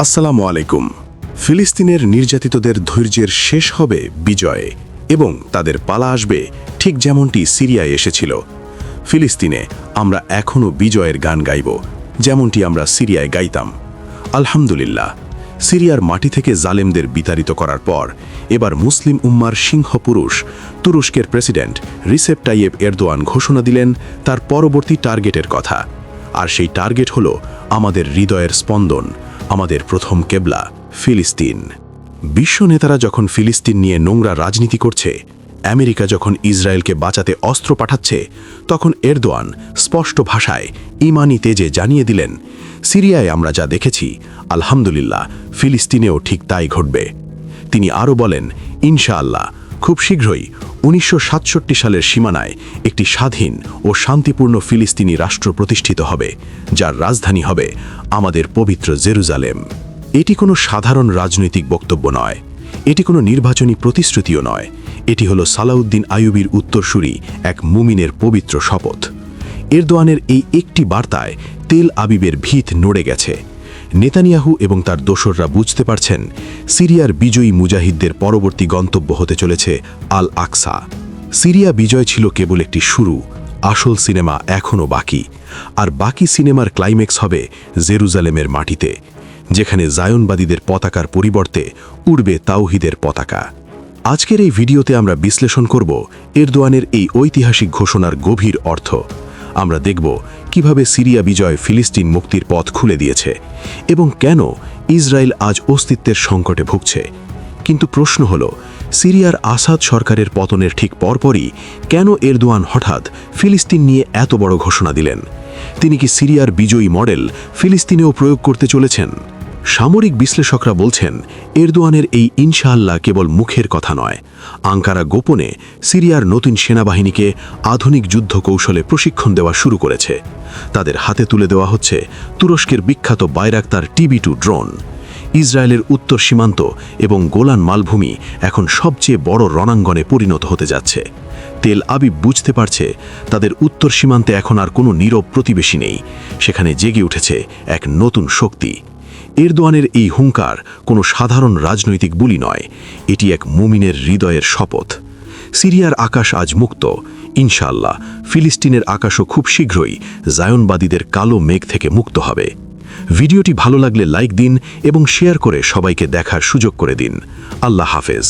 আসসালামু আলাইকুম। ফিলিস্তিনের নির্যাতিতদের ধৈর্যের শেষ হবে বিজয়ে এবং তাদের পালা আসবে ঠিক যেমনটি সিরিয়ায় এসেছিল। ফিলিস্তিনে আমরা এখনও বিজয়ের গান গাইব, যেমনটি আমরা সিরিয়ায় গাইতাম। আলহামদুলিল্লাহ, সিরিয়ার মাটি থেকে জালেমদের বিতাড়িত করার পর এবার মুসলিম উম্মার সিংহপুরুষ তুরস্কের প্রেসিডেন্ট রিসেপ তাইয়েপ এরদোয়ান ঘোষণা দিলেন তার পরবর্তী টার্গেটের কথা। আর সেই টার্গেট হলো আমাদের হৃদয়ের স্পন্দন, আমাদের প্রথম কেবলা ফিলিস্তিন। বিশ্ব নেতারা যখন ফিলিস্তিন নিয়ে নোংরা রাজনীতি করছে, আমেরিকা যখন ইসরায়েলকে বাঁচাতে অস্ত্র পাঠাচ্ছে, তখন এরদোয়ান স্পষ্ট ভাষায় ইমানি তেজে জানিয়ে দিলেন, সিরিয়ায় আমরা যা দেখেছি, আলহামদুলিল্লাহ ফিলিস্তিনেও ঠিক তাই ঘটবে। তিনি আরও বলেন, ইনশাআল্লাহ খুব শীঘ্রই 1967 সালের সীমানায় একটি স্বাধীন ও শান্তিপূর্ণ ফিলিস্তিনি রাষ্ট্র প্রতিষ্ঠিত হবে, যার রাজধানী হবে আমাদের পবিত্র জেরুজালেম। এটি কোনো সাধারণ রাজনৈতিক বক্তব্য নয়, এটি কোনো নির্বাচনী প্রতিশ্রুতিও নয়, এটি হলো সালাউদ্দিন আইয়ুবীর উত্তরসূরি এক মুমিনের পবিত্র শপথ। এরদোয়ানের এই একটি বার্তায় তেল আবিবের ভিত নড়ে গেছে। নেতানিয়াহু এবং তার দোসররা বুঝতে পারছেন, সিরিয়ার বিজয়ী মুজাহিদদের পরবর্তী গন্তব্য হতে চলেছে আল আকসা। সিরিয়া বিজয় ছিল কেবল একটি শুরু, আসল সিনেমা এখনও বাকি। আর বাকি সিনেমার ক্লাইম্যাক্স হবে জেরুজালেমের মাটিতে, যেখানে জায়নবাদীদের পতাকার পরিবর্তে উড়বে তাওহিদের পতাকা। আজকের এই ভিডিওতে আমরা বিশ্লেষণ করব এরদোয়ানের এই ঐতিহাসিক ঘোষণার গভীর অর্থ। আমরা দেখব কিভাবে সিরিয়া বিজয় ফিলিস্তিন মুক্তির পথ খুলে দিয়েছে এবং কেন ইসরায়েল আজ অস্তিত্বের সংকটে ভুগছে। কিন্তু প্রশ্ন হল, সিরিয়ার আসাদ সরকারের পতনের ঠিক পরপরই কেন এরদোয়ান হঠাৎ ফিলিস্তিন নিয়ে এত বড় ঘোষণা দিলেন? তিনি কি সিরিয়ার বিজয়ী মডেল ফিলিস্তিনেও প্রয়োগ করতে চলেছেন? সামরিক বিশ্লেষকরা বলছেন, এরদোয়ানের এই ইনশাআল্লাহ কেবল মুখের কথা নয়। আঙ্কারা গোপনে সিরিয়ার নতুন সেনাবাহিনীকে আধুনিক যুদ্ধ কৌশলে প্রশিক্ষণ দেওয়া শুরু করেছে। তাদের হাতে তুলে দেওয়া হচ্ছে তুরস্কের বিখ্যাত বাইরাক্তার TB2 ড্রোন। ইসরায়েলের উত্তর সীমান্ত এবং গোলান মালভূমি এখন সবচেয়ে বড় রণাঙ্গনে পরিণত হতে যাচ্ছে। তেল আবিব বুঝতে পারছে, তাদের উত্তর সীমান্তে এখন আর কোনো নীরব প্রতিবেশী নেই, সেখানে জেগে উঠেছে এক নতুন শক্তি। এরদোয়ানের এই হুঙ্কার কোনো সাধারণ রাজনৈতিক বুলি নয়, এটি এক মুমিনের হৃদয়ের শপথ। সিরিয়ার আকাশ আজ মুক্ত, ইনশাআল্লাহ ফিলিস্তিনের আকাশও খুব শীঘ্রই জায়নবাদীদের কালো মেঘ থেকে মুক্ত হবে। ভিডিওটি ভালো লাগলে লাইক দিন এবং শেয়ার করে সবাইকে দেখার সুযোগ করে দিন। আল্লাহ হাফেজ।